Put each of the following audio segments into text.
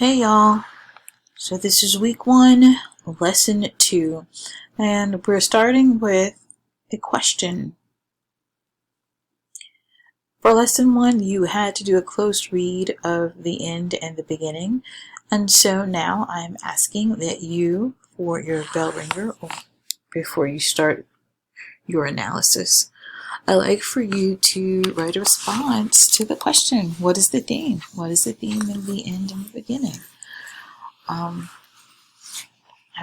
Hey y'all, so this is week 1, lesson 2, and we're starting with a question. For lesson 1, you had to do a close read of the end and the beginning, and so now I'm asking that you, for your bell ringer, before you start your analysis, I'd like for you to write a response to the question. What is the theme? What is the theme of the end and the beginning? I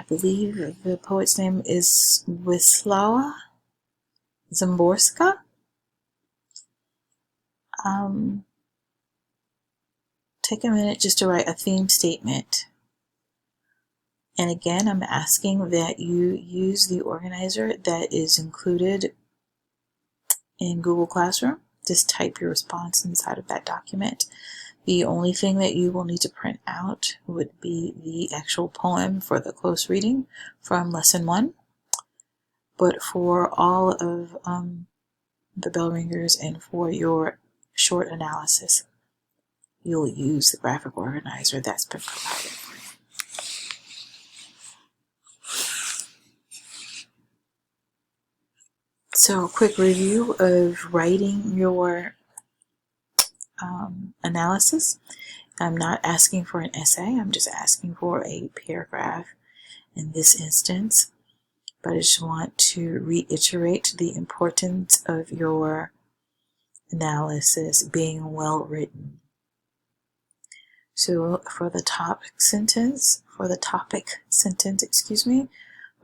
believe the poet's name is Wisława Szymborska. Take a minute just to write a theme statement. And again, I'm asking that you use the organizer that is included in Google Classroom. Just type your response inside of that document. The only thing that you will need to print out would be the actual poem for the close reading from lesson 1. But for all of the bell ringers and for your short analysis, you'll use the graphic organizer that's been provided for you. So a quick review of writing your analysis. I'm not asking for an essay, I'm just asking for a paragraph in this instance. But I just want to reiterate the importance of your analysis being well written. So for the topic sentence, the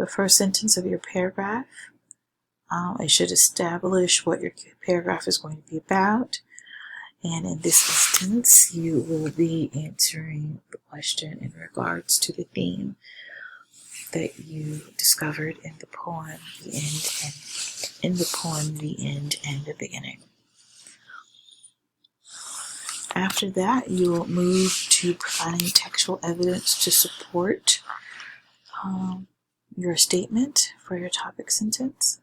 first sentence of your paragraph, it should establish what your paragraph is going to be about. And in this instance, you will be answering the question in regards to the theme that you discovered in the poem, the end and the beginning. After that, you'll move to providing textual evidence to support your statement for your topic sentence.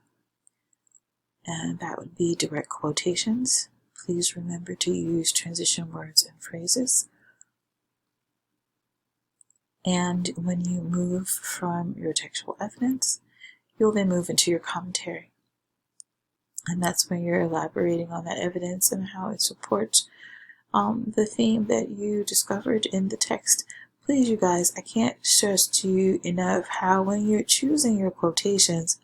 And that would be direct quotations. Please remember to use transition words and phrases. And when you move from your textual evidence, you'll then move into your commentary. And that's when you're elaborating on that evidence and how it supports the theme that you discovered in the text. Please, you guys, I can't stress to you enough how when you're choosing your quotations,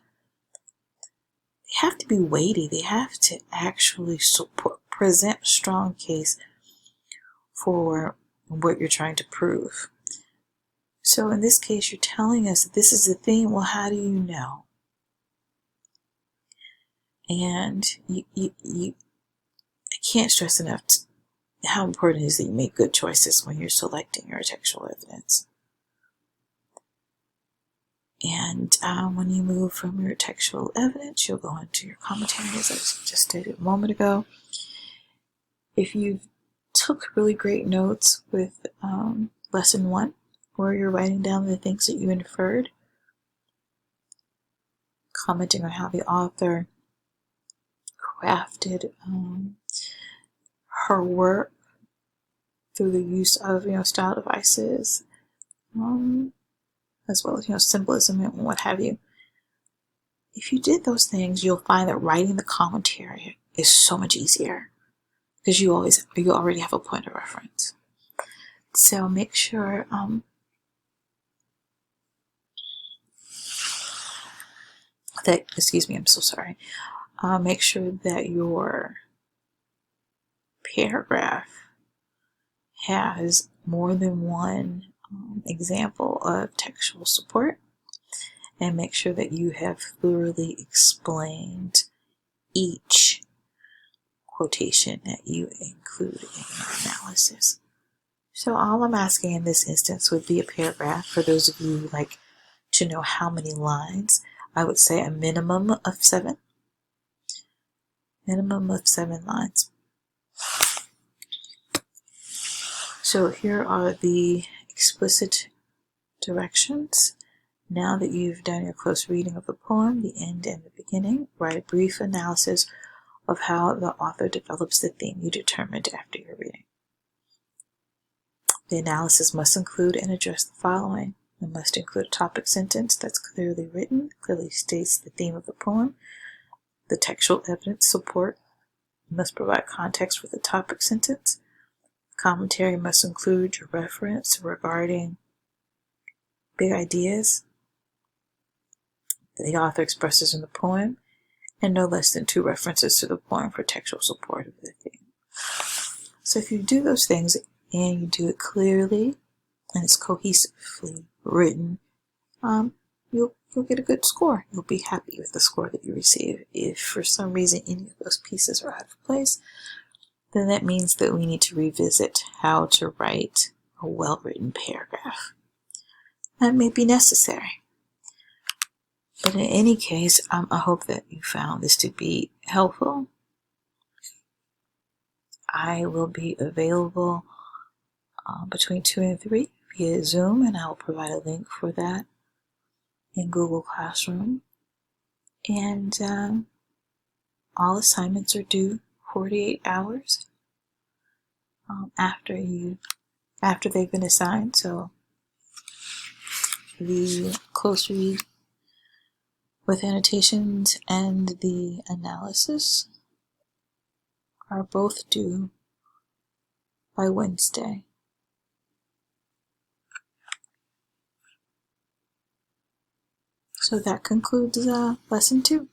they have to be weighty. They have to actually present a strong case for what you're trying to prove. So in this case, you're telling us that this is the theme. Well, how do you know? And I can't stress enough how important it is that you make good choices when you're selecting your textual evidence. And when you move from your textual evidence, you'll go into your commentary, as I just stated a moment ago. If you took really great notes with lesson 1, where you're writing down the things that you inferred, commenting on how the author crafted her work through the use of style devices, as well as symbolism and what have you. If you did those things, you'll find that writing the commentary is so much easier because you already have a point of reference. So make sure make sure that your paragraph has more than one example of textual support, and make sure that you have thoroughly explained each quotation that you include in your analysis. So all I'm asking in this instance would be a paragraph. For those of you who like to know how many lines, I would say a minimum of 7. Minimum of 7 lines. So here are the explicit directions. Now that you've done your close reading of the poem, the end and the beginning, write a brief analysis of how the author develops the theme you determined after your reading. The analysis must include and address the following. It must include a topic sentence that's clearly written, clearly states the theme of the poem. The textual evidence support must provide context for the topic sentence. Commentary must include your reference regarding big ideas that the author expresses in the poem, and no less than 2 references to the poem for textual support of the theme. So if you do those things and you do it clearly and it's cohesively written, you'll get a good score. You'll be happy with the score that you receive. If for some reason any of those pieces are out of place, then that means that we need to revisit how to write a well-written paragraph. That may be necessary. But in any case, I hope that you found this to be helpful. I will be available between 2 and 3 via Zoom, and I will provide a link for that in Google Classroom. And all assignments are due 48 hours after they've been assigned. So the close read with annotations and the analysis are both due by Wednesday. So that concludes lesson 2.